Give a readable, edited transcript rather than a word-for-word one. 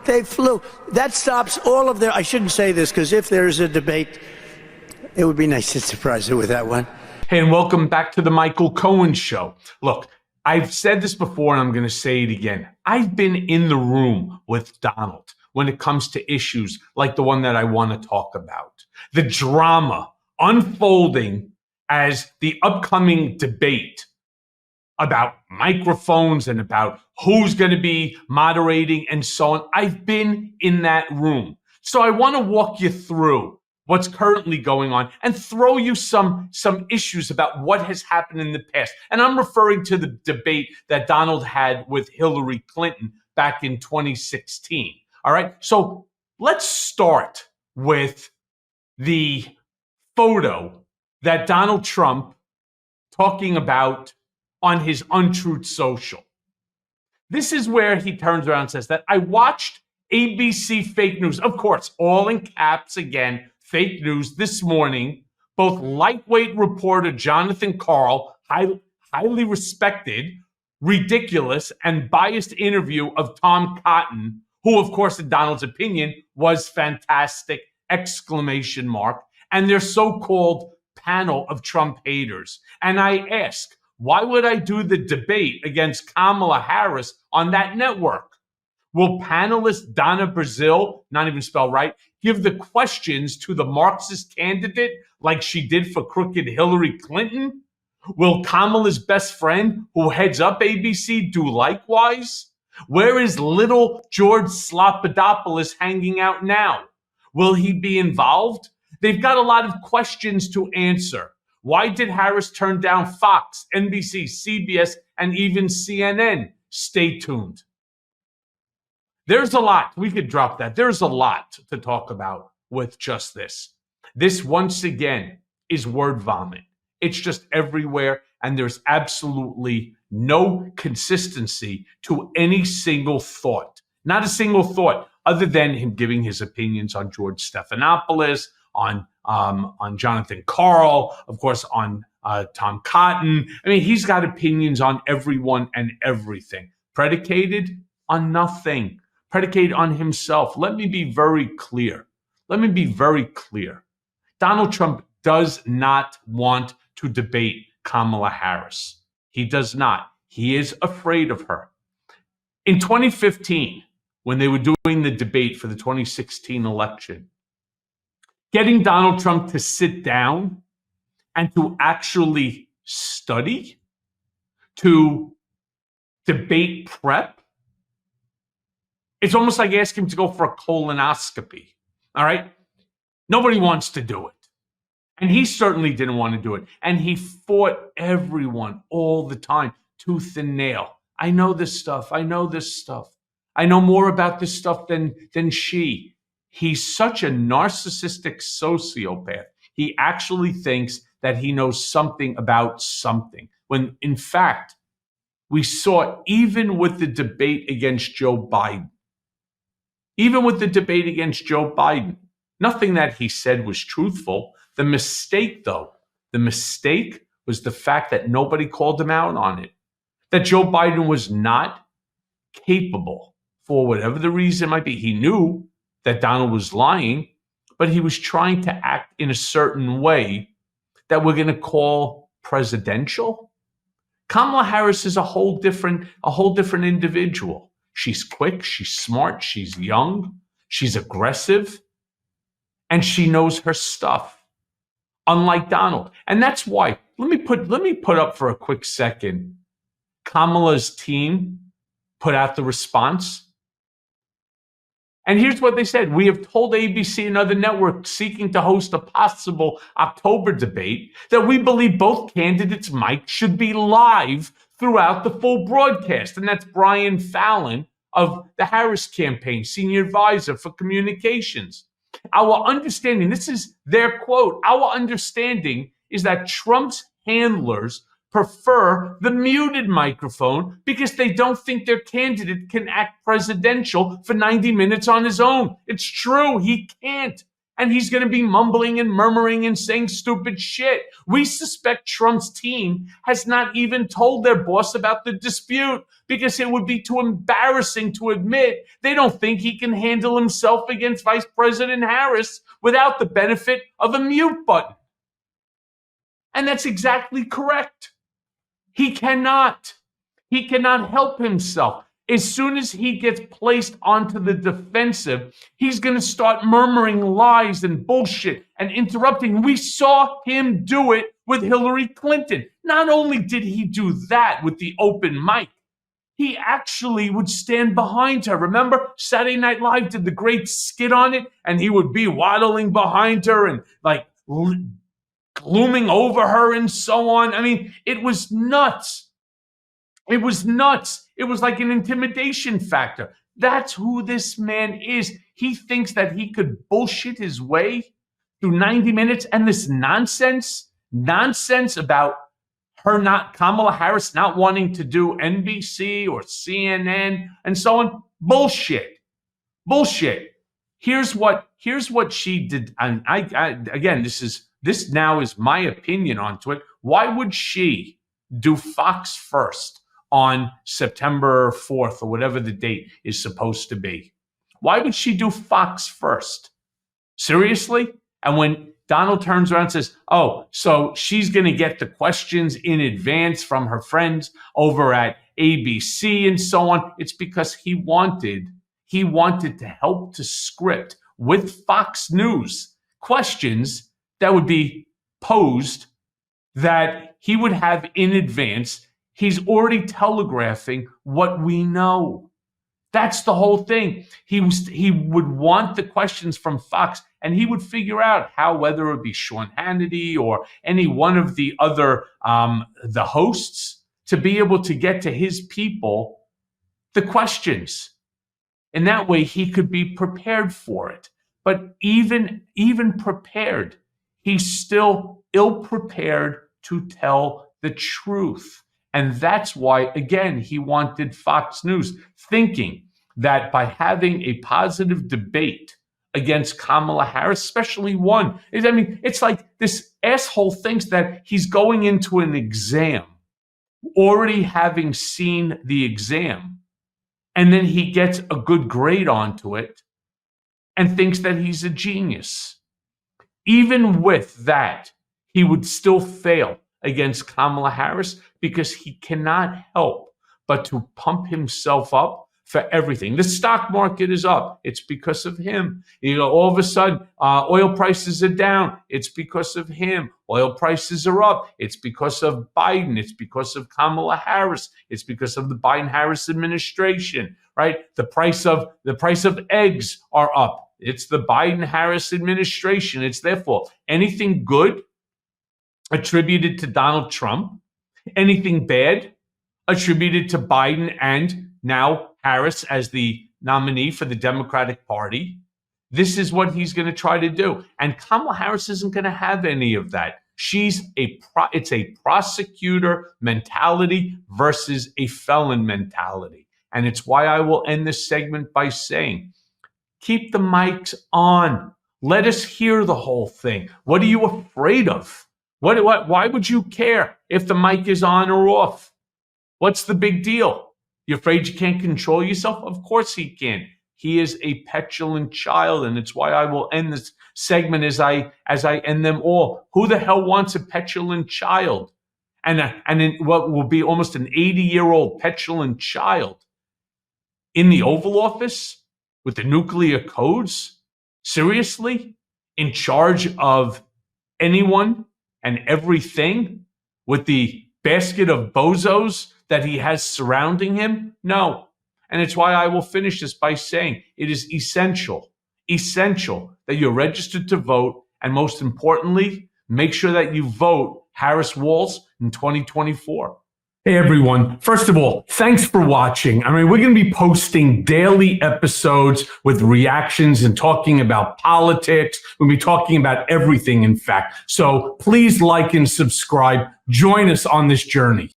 They flew. That stops all of their. I shouldn't say this because if there's a debate, it would be nice to surprise her with that one. Hey, and welcome back to the Michael Cohen Show. Look, I've said this before and I'm going to say it again. I've been in the room with Donald when it comes to issues like the one that I want to talk about. The drama unfolding as the upcoming debate about microphones and about who's going to be moderating and so on. I've been in that room. So I want to walk you through what's currently going on and throw you some issues about what has happened in the past. And I'm referring to the debate that Donald had with Hillary Clinton back in 2016. All right. So let's start with the photo that Donald Trump talking about on his Untruth Social. This is where he turns around and says that I watched ABC fake news, of course, all in caps again, fake news this morning. Both lightweight reporter Jonathan Karl, highly respected, ridiculous, and biased interview of Tom Cotton, who, of course, in Donald's opinion, was fantastic, ! And their so-called panel of Trump haters. And I ask, why would I do the debate against Kamala Harris on that network? Will panelist Donna Brazile, not even spelled right, give the questions to the Marxist candidate like she did for crooked Hillary Clinton? Will Kamala's best friend, who heads up ABC, do likewise? Where is little George Slopadopoulos hanging out now? Will he be involved? They've got a lot of questions to answer. Why did Harris turn down Fox, NBC, CBS, and even CNN? Stay tuned. There's a lot. We could drop that. There's a lot to talk about with just this. This, once again, is word vomit. It's just everywhere, and there's absolutely no consistency to any single thought. Not a single thought, other than him giving his opinions on George Stephanopoulos, on Jonathan Karl, of course, on Tom Cotton. I mean, he's got opinions on everyone and everything, predicated on nothing, predicated on himself. Let me be very clear. Donald Trump does not want to debate Kamala Harris. He does not. He is afraid of her. In 2015, when they were doing the debate for the 2016 election, getting Donald Trump to sit down and to actually study, to debate prep, it's almost like asking him to go for a colonoscopy, all right? Nobody wants to do it. And he certainly didn't want to do it. And he fought everyone all the time, tooth and nail. I know this stuff. I know more about this stuff than she. He's such a narcissistic sociopath. He actually thinks that he knows something about something, when in fact, we saw even with the debate against Joe Biden, nothing that he said was truthful. The mistake was the fact that nobody called him out on it, that Joe Biden was not capable for whatever the reason might be. He knew that Donald was lying, but he was trying to act in a certain way that we're going to call presidential. Kamala Harris is a whole different individual. She's quick, she's smart, she's young, she's aggressive, and she knows her stuff, unlike Donald. And that's why, let me put up for a quick second, Kamala's team put out the response. And here's what they said. We have told ABC and other networks seeking to host a possible October debate that we believe both candidates' mics should be live throughout the full broadcast. And that's Brian Fallon of the Harris campaign, senior advisor for communications. Our understanding, this is their quote, our understanding is that Trump's handlers prefer the muted microphone because they don't think their candidate can act presidential for 90 minutes on his own. It's true, he can't. and he's going to be mumbling and murmuring and saying stupid shit. We suspect Trump's team has not even told their boss about the dispute because it would be too embarrassing to admit they don't think he can handle himself against Vice President Harris without the benefit of a mute button. And that's exactly correct. He cannot help himself. As soon as he gets placed onto the defensive, he's going to start murmuring lies and bullshit and interrupting. We saw him do it with Hillary Clinton. Not only did he do that with the open mic, he actually would stand behind her. Remember, Saturday Night Live did the great skit on it, and he would be waddling behind her and like glooming over her and so on. I mean, it was nuts. It was nuts. It was like an intimidation factor. That's who this man is. He thinks that he could bullshit his way through 90 minutes, and this nonsense about Kamala Harris not wanting to do NBC or CNN and so on. Bullshit. Here's what she did. And again, this now is my opinion onto it. Why would she do Fox first on September 4th or whatever the date is supposed to be? Why would she do Fox first? Seriously? And when Donald turns around and says, oh, so she's going to get the questions in advance from her friends over at ABC and so on, it's because he wanted to help to script with Fox News questions that would be posed that he would have in advance. He's already telegraphing what we know. That's the whole thing. He would want the questions from Fox, and he would figure out how, whether it be Sean Hannity or any one of the other the hosts, to be able to get to his people the questions. And that way he could be prepared for it. But even prepared, he's still ill-prepared to tell the truth. And that's why, again, he wanted Fox News, thinking that by having a positive debate against Kamala Harris, especially one, it's like this asshole thinks that he's going into an exam, already having seen the exam, and then he gets a good grade onto it and thinks that he's a genius. Even with that, he would still fail against Kamala Harris because he cannot help but to pump himself up for everything. The stock market is up. It's because of him. All of a sudden, oil prices are down. It's because of him. Oil prices are up. It's because of Biden. It's because of Kamala Harris. It's because of the Biden-Harris administration, right? The price of eggs are up. It's the Biden-Harris administration. It's their fault. Anything good attributed to Donald Trump, anything bad attributed to Biden and now Harris as the nominee for the Democratic Party. This is what he's going to try to do. And Kamala Harris isn't going to have any of that. It's a prosecutor mentality versus a felon mentality. And it's why I will end this segment by saying, keep the mics on. Let us hear the whole thing. What are you afraid of? Why would you care if the mic is on or off? What's the big deal? You're afraid you can't control yourself? Of course he can. He is a petulant child, and it's why I will end this segment as I end them all. Who the hell wants a petulant child? And in what will be almost an 80-year-old petulant child in the Oval Office with the nuclear codes? Seriously? In charge of anyone and everything with the basket of bozos that he has surrounding him? No. And it's why I will finish this by saying it is essential that you're registered to vote. And most importantly, make sure that you vote Harris Walz in 2024. Hey, everyone. First of all, thanks for watching. We're going to be posting daily episodes with reactions and talking about politics. We'll be talking about everything, in fact. So please like and subscribe. Join us on this journey.